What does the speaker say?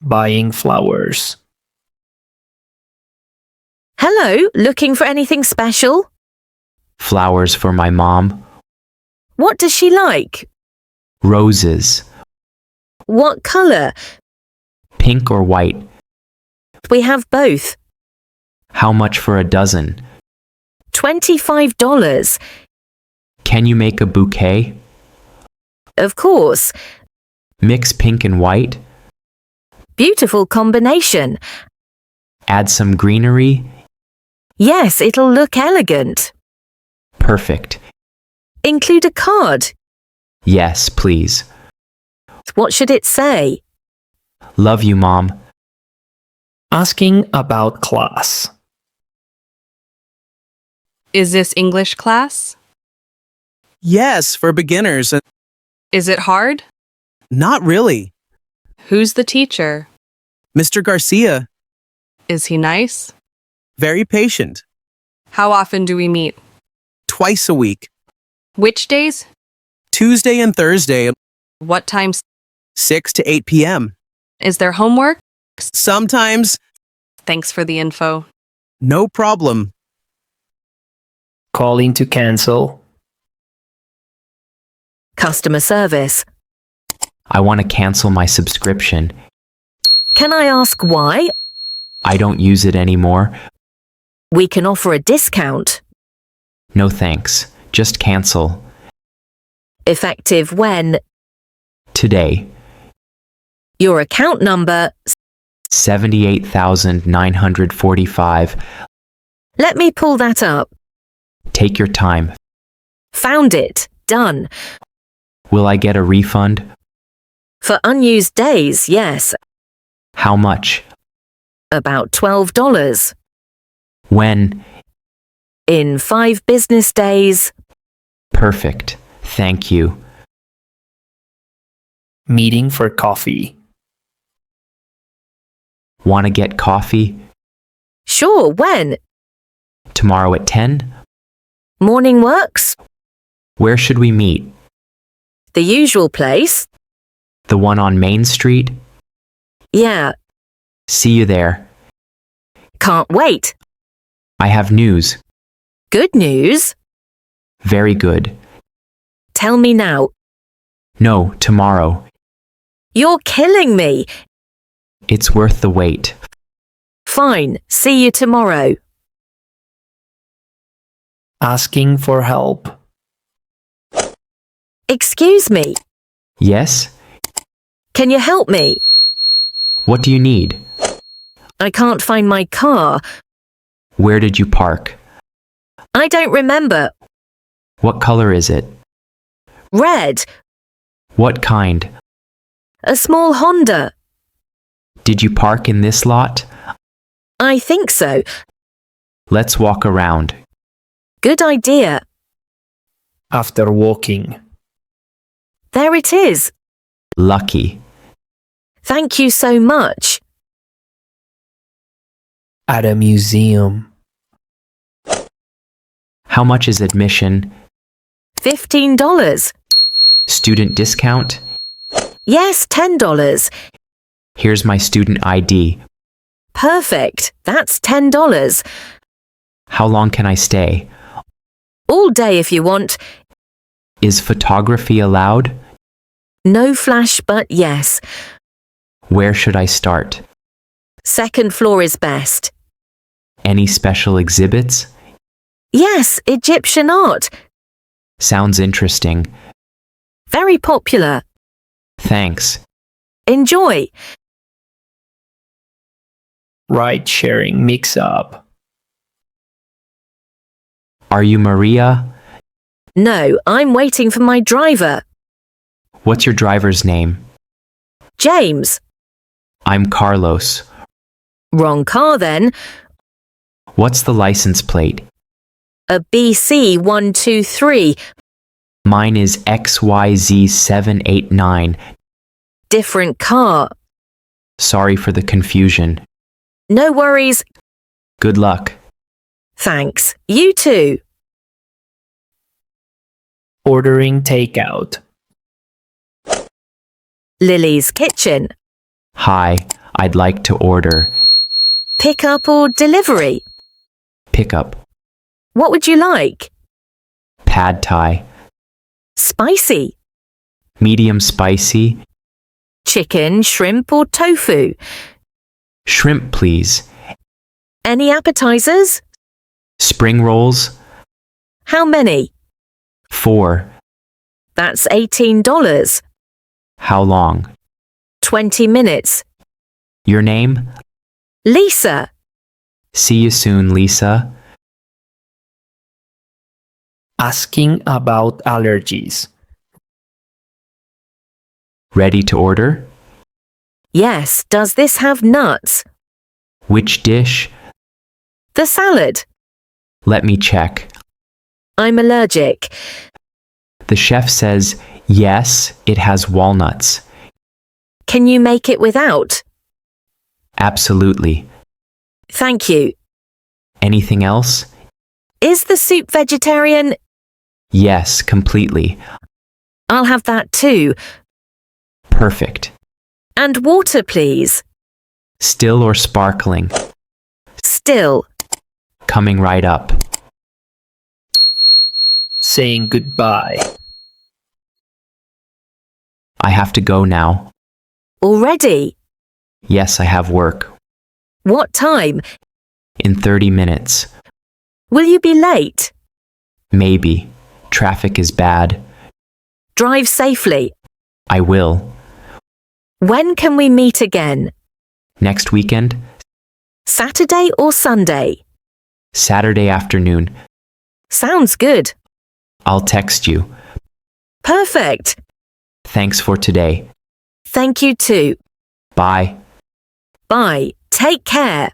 Buying flowers. Hello, looking for anything special? Flowers for my mom. What does she like? Roses. What colour? Pink or white? We have both. How much for a dozen? $25. Can you make a bouquet? Of course. Mix pink and white? Beautiful combination. Add some greenery? Yes, it'll look elegant. Perfect. Include a card. Yes, please. What should it say? Love you, Mom. Asking about class. Is this English class? Yes, for beginners. Is it hard? Not really. Who's the teacher? Mr. Garcia, Is he nice? very patient. How often do we meet? Twice a week. Which days? Tuesday and Thursday, What times? 6 to 8 p.m. Is there homework? Sometimes, Thanks for the info. no problem. Calling to cancel. Customer service. I want to cancel my subscription. Can I ask why? I don't use it anymore. We can offer a discount. No thanks. Just cancel. Effective when? Today. Your account number. 78,945. Let me pull that up. Take your time. Found it. Done. Will I get a refund? For unused days, yes. How much? About $12. When? In 5 business days. Perfect. Thank you. Meeting for coffee. Want to get coffee? Sure, when? Tomorrow at 10? Morning works? Where should we meet? The usual place? The one on Main Street? Yeah, See you there. can't wait. I have news. Good news? Very good. Tell me now. No, tomorrow. You're killing me. It's worth the wait. Fine, see you tomorrow. Asking for help. Excuse me, Yes? can you help me? What do you need? I can't find my car. Where did you park? I don't remember. What color is it? Red, What kind? a small Honda. Did you park in this lot? I think so. Let's walk around. Good idea. After walking. There it is. Lucky. Thank you so much. At a museum. How much is admission? $15. Student discount? Yes, $10. Here's my student ID. Perfect. That's $10. How long can I stay? All day if you want. Is photography allowed? No flash, but yes. Where should I start? Second floor is best. Any special exhibits? Yes, Egyptian art. Sounds interesting. Very popular. Thanks. Enjoy. Ride sharing mix up. Are you Maria? No, I'm waiting for my driver. What's your driver's name? James. I'm Carlos. Wrong car then. What's the license plate? A BC 123. Mine is XYZ789. Different car. Sorry for the confusion. No worries. Good luck. Thanks. You too. Ordering takeout. Lily's kitchen. Hi, I'd like to order Pick up or delivery? pickup, What would you like? pad thai, Spicy? medium spicy, Chicken, shrimp or tofu? shrimp please, Any appetizers? spring rolls, How many? 4. That's $18. How long? 20 minutes. Your name? Lisa. See you soon, Lisa. Asking about allergies. Ready to order? Yes, does this have nuts? Which dish? The salad. Let me check. I'm allergic. The chef says, yes, it has walnuts. Can you make it without? Absolutely. Thank you. Anything else? Is the soup vegetarian? Yes, completely. I'll have that too. Perfect. And water, please. Still or sparkling? Still. Coming right up. Saying goodbye. I have to go now. Already? Yes, I have work. What time? In 30 minutes. Will you be late? Maybe. Traffic is bad. Drive safely. I will. When can we meet again? Next weekend? Saturday or Sunday? Saturday afternoon. Sounds good. I'll text you. Perfect. Thanks for today. Thank you too. Bye. Bye. Take care.